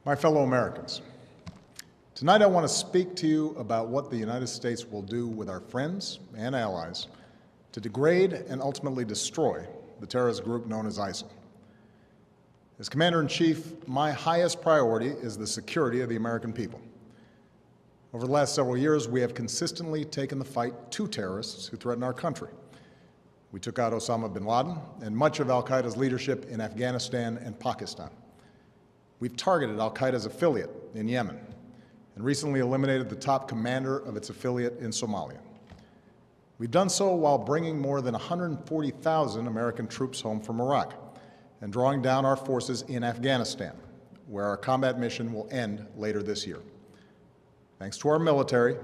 My fellow Americans, tonight I want to speak to you about what the United States will do with our friends and allies to degrade and ultimately destroy the terrorist group known as ISIL. As Commander-in-Chief, my highest priority is the security of the American people. Over the last several years, we have consistently taken the fight to terrorists who threaten our country. We took out Osama bin Laden and much of al-Qaeda's leadership in Afghanistan and Pakistan. We've targeted al-Qaeda's affiliate in Yemen and recently eliminated the top commander of its affiliate in Somalia. We've done so while bringing more than 140,000 American troops home from Iraq and drawing down our forces in Afghanistan, where our combat mission will end later this year. Thanks to our military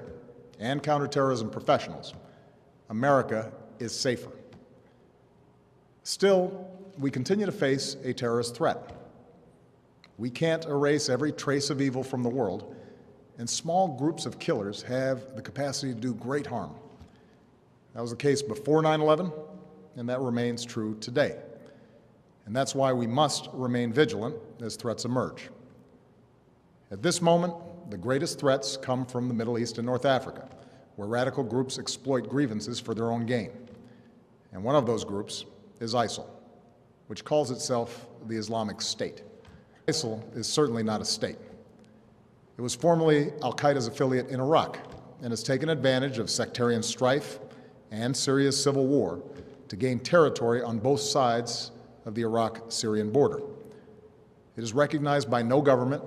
and counterterrorism professionals, America is safer. Still, we continue to face a terrorist threat. We can't erase every trace of evil from the world, and small groups of killers have the capacity to do great harm. That was the case before 9/11, and that remains true today. And that's why we must remain vigilant as threats emerge. At this moment, the greatest threats come from the Middle East and North Africa, where radical groups exploit grievances for their own gain. And one of those groups is ISIL, which calls itself the Islamic State. ISIL is certainly not a state. It was formerly al-Qaeda's affiliate in Iraq and has taken advantage of sectarian strife and Syria's civil war to gain territory on both sides of the Iraq-Syrian border. It is recognized by no government,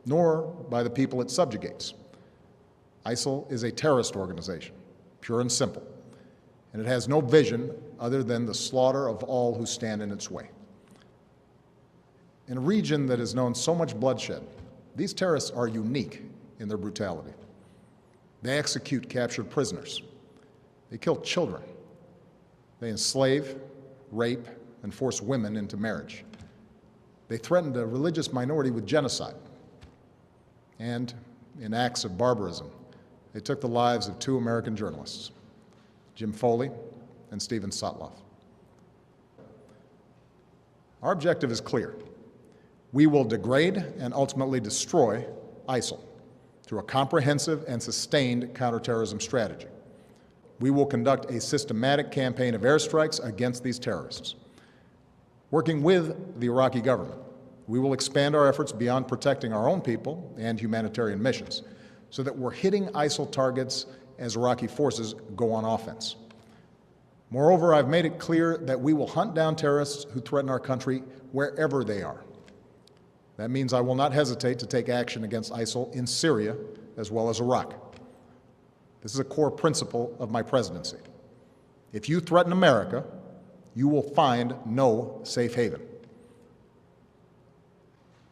nor by the people it subjugates. ISIL is a terrorist organization, pure and simple, and it has no vision other than the slaughter of all who stand in its way. In a region that has known so much bloodshed, these terrorists are unique in their brutality. They execute captured prisoners. They kill children. They enslave, rape, and force women into marriage. They threatened a religious minority with genocide. And in acts of barbarism, they took the lives of two American journalists, Jim Foley and Steven Sotloff. Our objective is clear. We will degrade and ultimately destroy ISIL through a comprehensive and sustained counterterrorism strategy. We will conduct a systematic campaign of airstrikes against these terrorists. Working with the Iraqi government, we will expand our efforts beyond protecting our own people and humanitarian missions so that we're hitting ISIL targets as Iraqi forces go on offense. Moreover, I've made it clear that we will hunt down terrorists who threaten our country wherever they are. That means I will not hesitate to take action against ISIL in Syria as well as Iraq. This is a core principle of my presidency. If you threaten America, you will find no safe haven.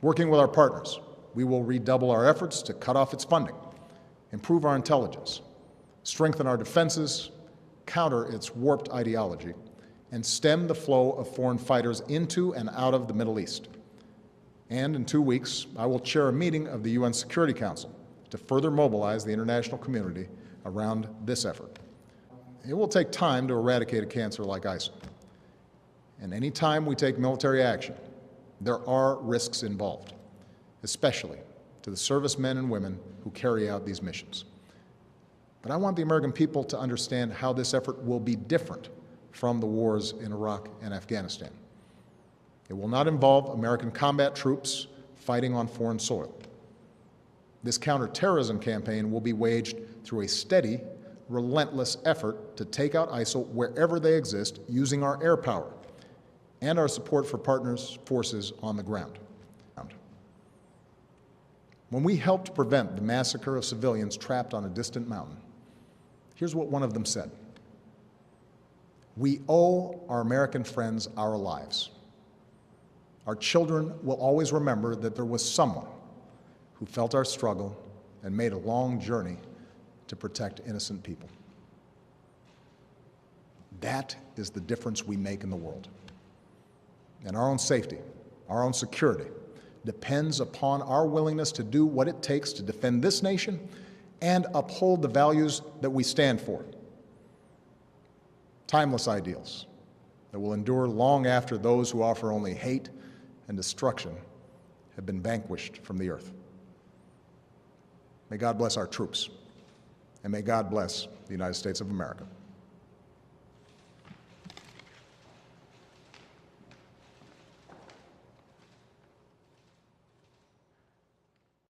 Working with our partners, we will redouble our efforts to cut off its funding, improve our intelligence, strengthen our defenses, counter its warped ideology, and stem the flow of foreign fighters into and out of the Middle East. And in 2 weeks, I will chair a meeting of the UN Security Council to further mobilize the international community around this effort. It will take time to eradicate a cancer like ISIL. And any time we take military action, there are risks involved, especially to the servicemen and women who carry out these missions. But I want the American people to understand how this effort will be different from the wars in Iraq and Afghanistan. It will not involve American combat troops fighting on foreign soil. This counterterrorism campaign will be waged through a steady, relentless effort to take out ISIL wherever they exist using our air power and our support for partners' forces on the ground. When we helped prevent the massacre of civilians trapped on a distant mountain, here's what one of them said: "We owe our American friends our lives. Our children will always remember that there was someone who felt our struggle and made a long journey to protect innocent people." That is the difference we make in the world. And our own safety, our own security, depends upon our willingness to do what it takes to defend this nation and uphold the values that we stand for. Timeless ideals that will endure long after those who offer only hate and destruction have been vanquished from the earth. May God bless our troops, and may God bless the United States of America.